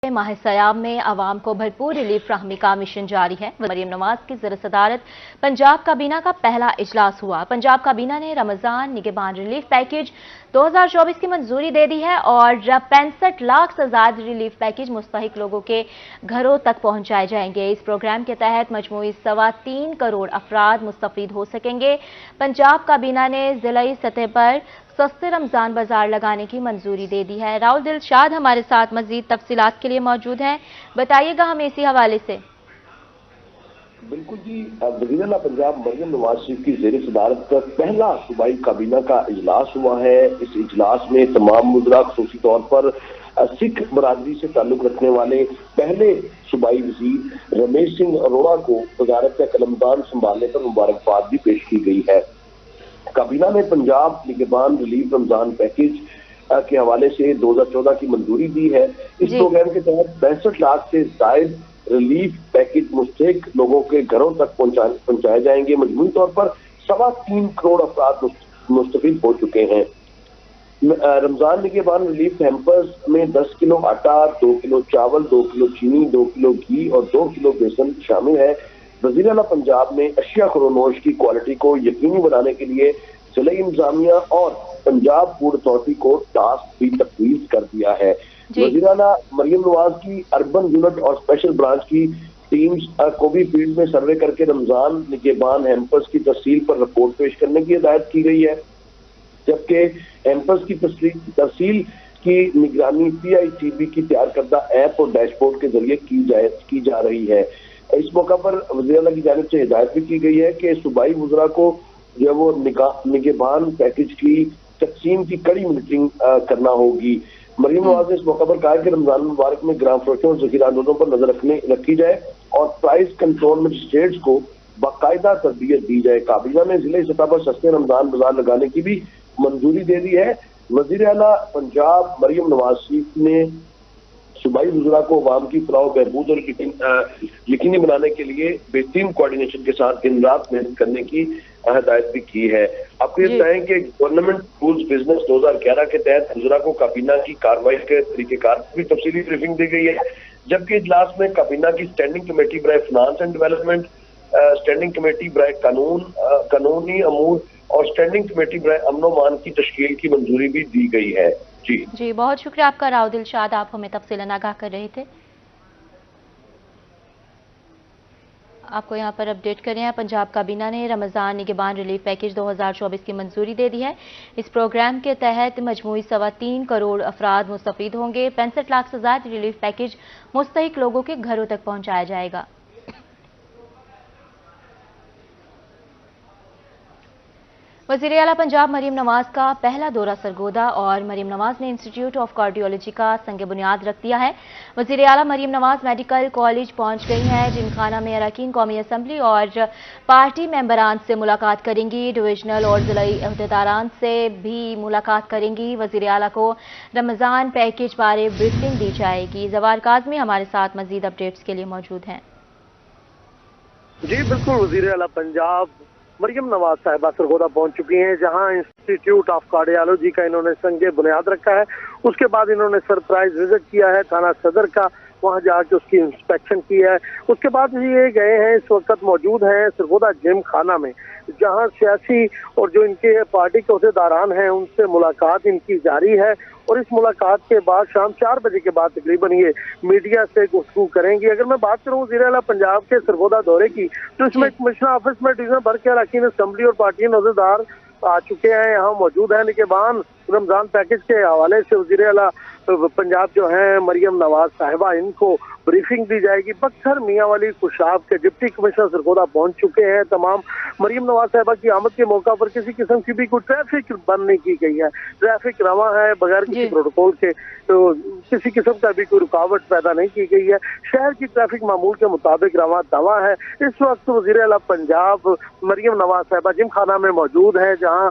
माह सयाम में आवाम को भरपूर रिलीफ फ्राहमी का मिशन जारी है। मरियम नवाज की ज़र सदारत पंजाब काबीना का पहला इजलास हुआ। पंजाब काबीना ने रमजान निगहबान रिलीफ पैकेज 2024 की मंजूरी दे दी है और 65 लाख से ज्यादा रिलीफ पैकेज मुस्तहिक लोगों के घरों तक पहुंचाए जाएंगे। इस प्रोग्राम के तहत मजमूई 3.25 करोड़ अफराद मुस्तफीद हो सकेंगे। पंजाब काबीना ने जिलाई सतह पर सस्ते रमजान बाजार लगाने की मंजूरी दे दी है। राहुल दिलशाद हमारे साथ मजीद तफसीलात के लिए मौजूद हैं, बताइएगा हमें इसी हवाले से। बिल्कुल जी, वज़ीर आला पंजाब मरियम नवाज शरीफ की ज़ेर सदारत का पहला सूबाई काबीना का इजलास हुआ है। इस इजलास में तमाम मुद्रा खसूसी तौर पर सिख बरादरी से ताल्लुक रखने वाले पहले सूबाई वजीर रमेश सिंह अरोड़ा को वजारत का कलमदान संभालने पर मुबारकबाद भी पेश की गई है। काबीना ने पंजाब निगहबान रिलीफ रमजान पैकेज के हवाले से 2014 की मंजूरी दी है। इस प्रोग्राम के तहत 65 लाख से जायद रिलीफ पैकेज मुस्तहिक लोगों के घरों तक पहुंचाए जाएंगे। मजमूई तौर पर 3.25 करोड़ अफराद मुस्तफीद हो चुके हैं। रमजान निगहबान रिलीफ हैम्पर्स में 10 किलो आटा, 2 किलो चावल, 2 किलो चीनी, 2 किलो घी और 2 किलो बेसन शामिल है। वज़ीर आला पंजाब ने अशिया खुरोनोश की क्वालिटी को यकीनी बनाने के लिए जिला इंतजामिया और पंजाब फूड अथॉरिटी को टास्क भी तफवीज कर दिया है। वज़ीर आला मरियम नवाज की अर्बन यूनिट और स्पेशल ब्रांच की टीम्स को भी फील्ड में सर्वे करके रमजान निगहबान हैम्पर्स की तफसील पर रिपोर्ट पेश करने की हिदायत की गई है, जबकि हैम्पर्स की तफसील की निगरानी PITB की तैयार करदा ऐप और डैशबोर्ड के जरिए की जा रही है। इस मौका पर वज़ीर आला की जानिब से हिदायत भी की गई है कि सूबाई वज़रा को जो वो निगहबान पैकेज की तकसीम की कड़ी मॉनिटरिंग करना होगी। मरियम नवाज ने इस मौका पर कहा कि रमजान मुबारक में ग्राम फरोशों और ज़ख़ीरानंदों पर नजर रखी जाए और प्राइस कंट्रोल मजिस्ट्रेट्स को बाकायदा तरबियत दी जाए। काबीना ने जिले सतह पर सस्ते रमजान बाजार लगाने की भी मंजूरी दे दी है। वज़ीर आला पंजाब मरियम नवाज शरीफ ने सूबाई वज़रा को अवाम की फलाह बहबूद और यकीनी बनाने के लिए बेहतरीन कोऑर्डिनेशन के साथ दिन रात मेहनत करने की हिदायत भी की है। आपको ये बताएं कि गवर्नमेंट रूल्स बिजनेस 2011 के तहत वज़रा को काबीना की कार्रवाई के तरीकेकार की भी तफसीली ब्रीफिंग दी गई है, जबकि इजलास में काबीना की स्टैंडिंग कमेटी बराए finance and development, standing committee बराए कानूनी अमूर और स्टैंडिंग कमेटी बराए अमन व अमान की तश्कील की मंजूरी भी दी गई है। जी, बहुत शुक्रिया आपका राहुल दिलशाद, आप हमें तफसीलन आगाह कर रहे थे। आपको यहाँ पर अपडेट कर रहे हैं, पंजाब काबीना ने रमजान निगहबान रिलीफ पैकेज 2024 की मंजूरी दे दी है। इस प्रोग्राम के तहत मजमूई 3.25 करोड़ अफराद मुस्तफीद होंगे। 65 लाख से ज्यादा रिलीफ पैकेज मुस्तहिक लोगों के घरों तक पहुंचाया जाएगा। वज़ीर आला पंजाब मरियम नवाज का पहला दौरा सरगोदा और मरियम नवाज ने इंस्टीट्यूट ऑफ कार्डियोलॉजी का संग बुनियाद रख दिया है। वज़ीर आला मरियम नवाज मेडिकल कॉलेज पहुंच गई हैं। जिमखाना में अरकान कौमी असम्बली और पार्टी मेंबरान से मुलाकात करेंगी। डिविजनल और जिलाई अहदेदारान से भी मुलाकात करेंगी। वज़ीर आला को रमजान पैकेज बारे ब्रीफिंग दी जाएगी। जवार काज़मी हमारे साथ मजीद अपडेट्स के लिए मौजूद हैं। जी बिल्कुल, वज़ीर आला पंजाब मरियम नवाज साहिबा सरगोदा पहुंच चुकी हैं, जहां इंस्टीट्यूट ऑफ कार्डियोलॉजी का इन्होंने संगे बुनियाद रखा है। उसके बाद इन्होंने सरप्राइज विजिट किया है थाना सदर का, वहां जाके उसकी इंस्पेक्शन की है। उसके बाद ये गए हैं, इस वक्त मौजूद हैं सरगोदा जिम खाना में, जहां सियासी और जो इनके पार्टी के अहदेदारान हैं उनसे मुलाकात इनकी जारी है। और इस मुलाकात के बाद शाम 4 बजे के बाद तकरीबन ये मीडिया से गुफ्तगू करेंगी। अगर मैं बात करूं वज़ीर आला पंजाब के सरगोदा दौरे की, तो इसमें कमिश्नर ऑफिस में डिवीजन भर के अरकान असम्बली और पार्टी अहदेदार आ चुके हैं, यहाँ मौजूद है। निगहबान रमजान पैकेज के हवाले से वज़ीर आला पंजाब जो है मरियम नवाज साहिबा, इनको ब्रीफिंग दी जाएगी। बख्तर मियांवाली खुशाब के डिप्टी कमिश्नर सरगोदा पहुंच चुके हैं। तमाम मरियम नवाज साहिबा की आमद के मौका पर किसी किस्म की भी कोई ट्रैफिक बंद नहीं की गई है। ट्रैफिक रवा है, बगैर किसी प्रोटोकॉल के, तो किसी किस्म का भी कोई रुकावट पैदा नहीं की गई है। शहर की ट्रैफिक मामूल के मुताबिक रवा दवा है। इस वक्त वज़ीर आला पंजाब मरियम नवाज साहिबा जिम खाना में मौजूद है, जहाँ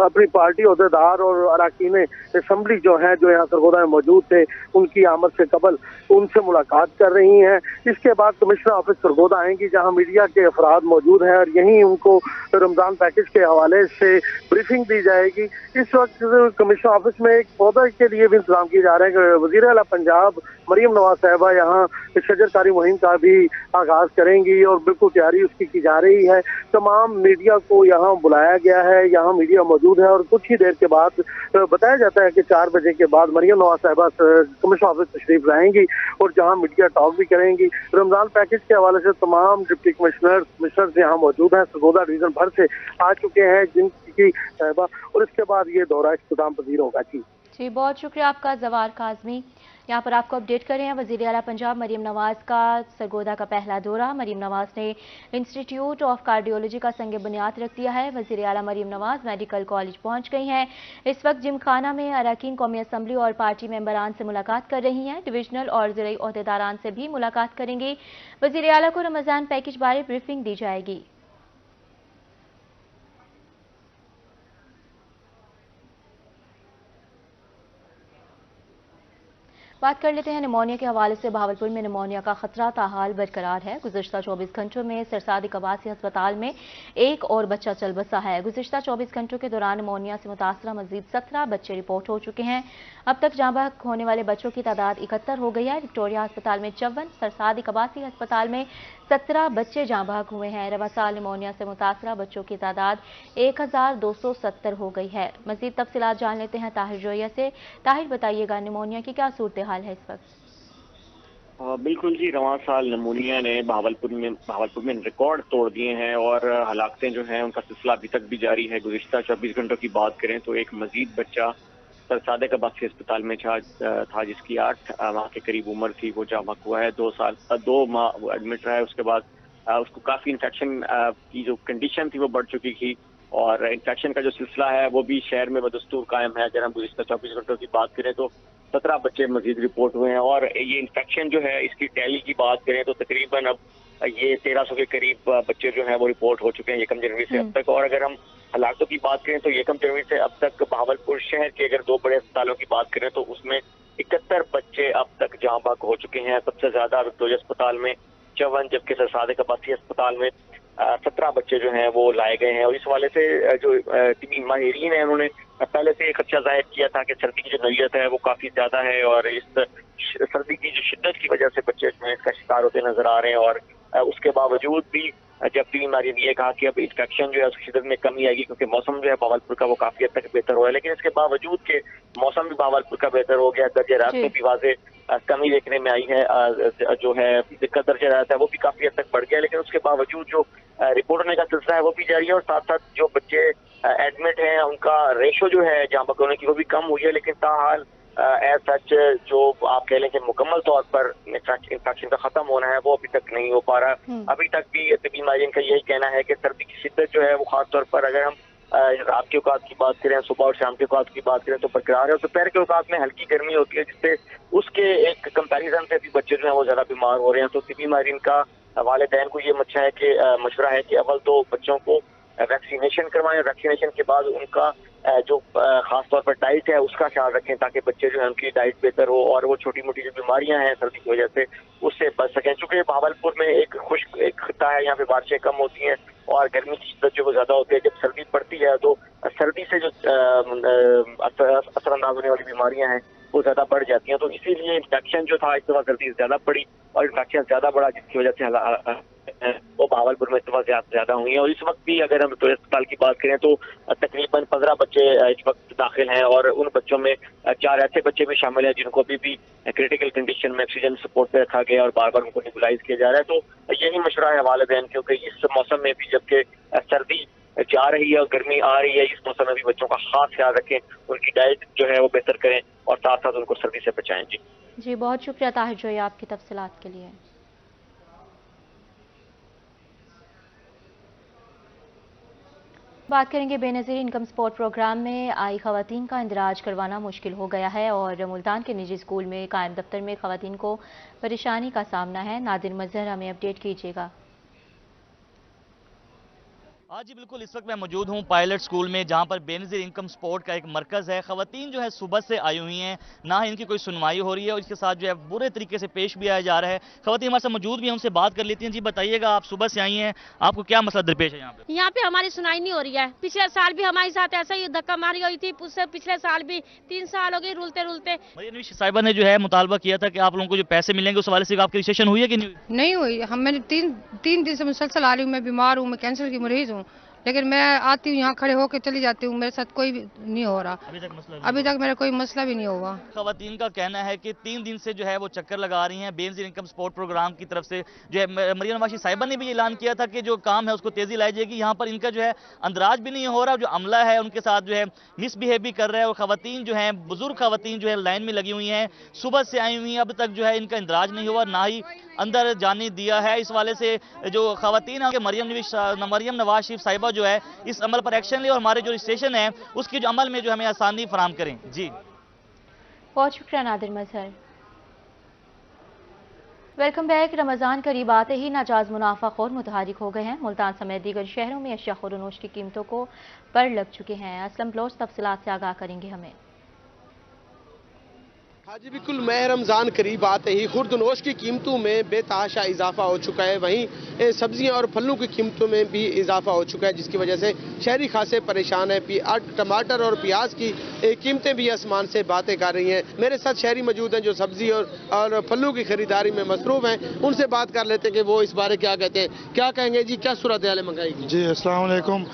अपनी पार्टी अहदेदार और अरकान असेंबली जो है, जो यहाँ सरगोदा में मौजूद थे, उनकी आमद से कबल उनसे मुलाकात कर रही हैं। इसके बाद कमिश्नर ऑफिस सरगोदा आएंगी, जहाँ मीडिया के अफराद मौजूद हैं और यहीं उनको रमजान पैकेज के हवाले से ब्रीफिंग दी जाएगी। इस वक्त कमिश्नर ऑफिस में एक पौधे के लिए भी इंतजाम किए जा रहे हैं। वजीर आला पंजाब मरियम नवाज साहिबा यहाँ शजरकारी मुहिम का भी आगाज करेंगी और बिल्कुल तैयारी उसकी की जा रही है। तमाम मीडिया को यहाँ बुलाया गया है, यहाँ मीडिया मौजूद है और कुछ ही देर के बाद बताया जाता है कि 4 बजे के बाद मरियम नवाज साहिबा कमिश्नर ऑफिस तशरीफ लाएंगी और जहाँ मीडिया टॉक भी करेंगी। रमजान पैकेज के हवाले से तमाम डिप्टी कमिश्नर यहाँ मौजूद हैं, सरगोदा डिवीजन भर से आ चुके हैं जिनकी साहिबा, और इसके बाद ये दौरा इख्तिताम पजीर होगा। जी, बहुत शुक्रिया आपका जवार काजमी। यहाँ पर आपको अपडेट कर रहे हैं वज़ीर आला पंजाब मरियम नवाज का सरगोदा का पहला दौरा। मरियम नवाज ने इंस्टीट्यूट ऑफ कार्डियोलॉजी का संग बुनियाद रख दिया है। वज़ीर आला मरियम नवाज मेडिकल कॉलेज पहुँच गई हैं। इस वक्त जिमखाना में अरकान कौमी असम्बली और पार्टी मेंबरान से मुलाकात कर रही हैं। डिविजनल और ज़िली ओहदेदारान से भी मुलाकात करेंगी। वज़ीर आला को रमज़ान पैकेज बारे ब्रीफिंग दी जाएगी। बात कर लेते हैं निमोनिया के हवाले से। बहावलपुर में निमोनिया का खतरा ताहाल बरकरार है। गुज़िश्ता 24 घंटों में सरसादी कबासी अस्पताल में एक और बच्चा चल बसा है। गुज़िश्ता 24 घंटों के दौरान निमोनिया से मुतासरा मजीद 17 बच्चे रिपोर्ट हो चुके हैं। अब तक जाँ बहक होने वाले बच्चों की तादाद 71 हो गई है। विक्टोरिया अस्पताल में 54, सरसादी कबासी अस्पताल में 17 बच्चे जाँ बहक हुए हैं। रवा साल निमोनिया से मुतासरा बच्चों की तादाद 1270 हो गई है। मजीद तफसीलात जान लेते हैं ताहिर जोया से। ताहिर, बताइएगा निमोनिया की क्या सूरत हाल है इस वक्त? बिल्कुल जी, रवां साल निमोनिया ने बहावलपुर में रिकॉर्ड तोड़ दिए हैं और हलाकतें जो हैं उनका सिलसिला अभी तक भी जारी है। गुज़िश्ता 24 घंटों की बात करें तो एक मजीद बच्चा सरसादे कबासी अस्पताल में था जिसकी 8 माह के करीब उम्र थी, वो जाँ बहक हुआ है। 2 माह वो एडमिट रहा है। उसके बाद उसको काफ़ी इन्फेक्शन की जो कंडीशन थी वो बढ़ चुकी थी और इन्फेक्शन का जो सिलसिला है वो भी शहर में बदस्तूर कायम है। अगर हम गुज़िश्ता 24 घंटों की बात करें तो 17 बच्चे मजीद रिपोर्ट हुए हैं और ये इन्फेक्शन जो है इसकी टैली की बात करें तो तकरीबन अब ये 1300 के करीब बच्चे जो हैं वो रिपोर्ट हो चुके हैं यकम जनवरी से अब तक। और अगर हम हलाकतों की बात करें तो यकम जनवरी से अब तक बहावलपुर शहर के अगर 2 बड़े अस्पतालों की बात करें तो उसमें 71 बच्चे अब तक जाँ बहक हो चुके हैं। सबसे ज्यादा विक्टोरिया अस्पताल में 54, जबकि सरसादे कबासी अस्पताल में 17 बच्चे जो हैं वो लाए गए हैं। और इस हवाले से जो तिबी माहिरीन है उन्होंने पहले से एक खदशा जाहिर किया था कि सर्दी की जो नौयत है वो काफी ज्यादा है और इस सर्दी की जो शिद्दत की वजह से बच्चे जो है इसका शिकार होते नजर आ रहे हैं। और उसके बावजूद भी जब तिबी माहिरीन ये कहा कि अब इन्फेक्शन जो है उसकी शिद्दत में कमी आएगी क्योंकि मौसम जो है बहावलपुर का वो काफी हद तक बेहतर हुआ है, लेकिन इसके बावजूद के मौसम भी बहावलपुर का बेहतर हो गया। दर्जे रात में भी वाजे कमी देखने में आई है। जो है दिक्कत दर्जे रात है वो भी काफी हद तक बढ़ गया, लेकिन उसके बावजूद जो रिपोर्ट होने का सिलसिला है वो भी जारी है और साथ साथ जो बच्चे एडमिट हैं उनका रेशो जो है जाँ बहक होने की वो भी कम हुई है। लेकिन ताहाल एज सच जो आप कह लें कि मुकम्मल तौर पर इन्फेक्शन का खत्म होना है वो अभी तक नहीं हो पा रहा। अभी तक भी तिबी माहिरीन का यही कहना है कि सर्दी की शिद्दत जो है वो खासतौर पर अगर हम रात के औकात की बात करें, सुबह और शाम के औकात की बात करें तो बरकरार है। और दोपहर के औकात में हल्की गर्मी होती है जिससे उसके एक कंपैरिजन से भी बच्चे जो हैं वो ज्यादा बीमार हो रहे हैं। तो तिबी माहिरीन का वालिदैन को ये मशवरा है कि अव्वल तो बच्चों को वैक्सीनेशन करवाएं, वैक्सीनेशन के बाद उनका जो खासतौर पर डाइट है उसका ख्याल रखें ताकि बच्चे जो है उनकी डाइट बेहतर हो और वो छोटी मोटी जो बीमारियां हैं सर्दी की वजह से उससे बच सकें। चूंकि बहावलपुर में एक खुश्क एक खिता है, यहाँ पे बारिशें कम होती हैं और गर्मी की शिद्दत जो ज्यादा होती है। जब सर्दी पड़ती है तो सर्दी से जो असरअंदाज होने वाली बीमारियां हैं वो ज्यादा बढ़ जाती हैं। तो इसीलिए इन्फेक्शन जो था इस दफा सर्दी ज्यादा पड़ी और इन्फेक्शन ज्यादा बढ़ा जिसकी वजह से वो बहावलपुर में इस दफा ज्यादा हुई है। और इस वक्त भी अगर हम विक्टोरिया अस्पताल की बात करें तो तकरीबन 15 बच्चे इस वक्त दाखिल हैं और उन बच्चों में 4 ऐसे बच्चे भी शामिल हैं जिनको अभी भी क्रिटिकल कंडीशन में ऑक्सीजन सपोर्ट पे रखा गया और बार बार उनको निबुलाइज किया जा रहा है। तो यही मशवरा है वालिदैन क्योंकि इस मौसम में भी जबकि सर्दी जा रही है और गर्मी आ रही है, इस मौसम में भी बच्चों का खास ख्याल रखें, उनकी डाइट जो है वो बेहतर करें और साथ साथ उनको सर्दी से बचाएं। जी, बहुत शुक्रिया ताहिर जोया आपकी तफसीलात के लिए। बात करेंगे बेनज़ीर इनकम सपोर्ट प्रोग्राम में आई खवातीन का इंदराज करवाना मुश्किल हो गया है और मुल्तान के निजी स्कूल में कायम दफ्तर में खवातीन को परेशानी का सामना है। नादिर मजहर हमें अपडेट कीजिएगा। आज जी बिल्कुल इस वक्त मैं मौजूद हूँ पायलट स्कूल में, जहाँ पर बेनज़ीर इनकम सपोर्ट का एक मरकज़ है। ख़वातीन जो है सुबह से आई हुई हैं, ना ही इनकी कोई सुनवाई हो रही है और इसके साथ जो है बुरे तरीके से पेश भी आया जा रहा है। ख़वातीन हमारे साथ मौजूद भी हैं, उनसे बात कर लेती हैं। जी बताइएगा, आप सुबह से आई हैं, आपको क्या मसला दरपेश है यहाँ पे? यहाँ पे हमारी सुनाई नहीं हो रही है। पिछले साल भी हमारे साथ ऐसा ही धक्का मारी हुई थी, उससे पिछले साल भी 3 साल हो गए रुलते रुलते। मरियम नवाज साहिबा ने जो है मुतालबा किया था कि आप लोगों को जो पैसे मिलेंगे उस हवाले से आपकी रजिस्ट्रेशन हुई है कि नहीं? नहीं हुई। मैंने तीन दिन से मुसलसल आ रही हूँ। मैं बीमार हूँ, मैं कैंसर की मरीज हूँ, लेकिन मैं आती हूँ यहाँ खड़े होकर चली जाती हूँ, मेरे साथ कोई भी नहीं हो रहा। अभी तक मेरा कोई मसला भी नहीं हुआ। ख़वातीन का कहना है कि 3 दिन से जो है वो चक्कर लगा रही हैं। बेनज़ीर इनकम सपोर्ट प्रोग्राम की तरफ से जो है मरियम नवाज साहिबा ने भी ऐलान किया था कि जो काम है उसको तेजी लाई जाएगी। यहाँ पर इनका जो है अंदराज भी नहीं हो रहा, जो अमला है उनके साथ जो है मिसबिहेव भी कर रहा है और ख़वातीन जो है बुजुर्ग ख़वातीन जो है लाइन में लगी हुई हैं, सुबह से आई हुई हैं, अब तक जो है इनका इंदराज नहीं हुआ, ना ही अंदर जाने दिया है। इस वाले से जो ख़वातीन है मरियम नवाज शरीफ साहिबा जो है इस अमल पर एक्शन ले और हमारे जो रजिस्ट्रेशन है उसके जो अमल में जो हमें आसानी फराहम करें। जी बहुत शुक्रिया नादिर मजहर। Welcome back. रमज़ान करीब आते ही नाजायज़ मुनाफाखोर मुतहरिक हो गए हैं। मुल्तान समेत दीगर शहरों में अशिया खुर्दनोश की कीमतों को पर लग चुके हैं। असलम बलोच तफसीलात से आगाह करेंगे हमें। हाँ जी बिल्कुल, माह रमज़ान करीब आते ही खुर्दनोश की कीमतों में बेतहाशा इजाफा हो चुका है। वहीं सब्जियां और फलों की कीमतों में भी इजाफा हो चुका है, जिसकी वजह से शहरी खासे परेशान है। टमाटर और प्याज की कीमतें भी आसमान से बातें कर रही हैं। मेरे साथ शहरी मौजूद हैं जो सब्जी और फलों की खरीदारी में मसरूफ हैं। उनसे बात कर लेते हैं कि वो इस बारे क्या कहते हैं। क्या कहेंगे जी, क्या सूरत हाल है महंगाई की? जी अस्सलाम वालेकुम।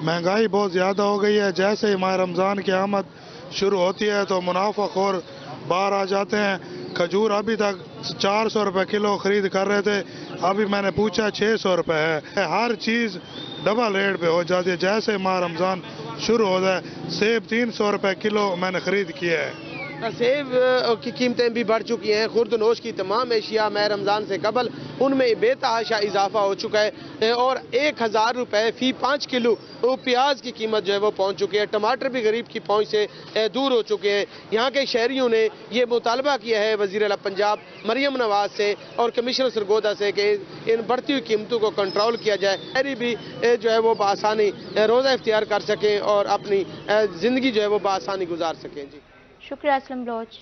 महंगाई बहुत ज़्यादा हो गई है। जैसे ही माह रमज़ान की आमद शुरू होती है तो मुनाफाखोर बाहर आ जाते हैं। खजूर अभी तक 400 रुपये किलो खरीद कर रहे थे, अभी मैंने पूछा 600 रुपये है। हर चीज़ डबल रेट पे हो जाती है। जैसे माह रमज़ान शुरू हो जाए, सेब 300 रुपये किलो मैंने खरीद किया है। सेब की कीमतें भी बढ़ चुकी हैं। खुर्दनोश की तमाम एशिया माह रमज़ान से कबल उनमें बेतहाशा इजाफा हो चुका है और 1000 रुपये फी 5 किलो प्याज की कीमत जो है वो पहुंच चुकी है। टमाटर भी गरीब की पहुंच से दूर हो चुके हैं। यहाँ के शहरियों ने ये मुतालबा किया है वज़ीर आला पंजाब मरियम नवाज से और कमिश्नर सरगोदा से कि इन बढ़ती हुई कीमतों को कंट्रोल किया जाए। शहरी भी जो है वो बआसानी रोज़ा इफ्तियार कर सकें और अपनी ज़िंदगी जो है वो बआसानी गुजार सकें। जी शुक्रिया असलम बलोच।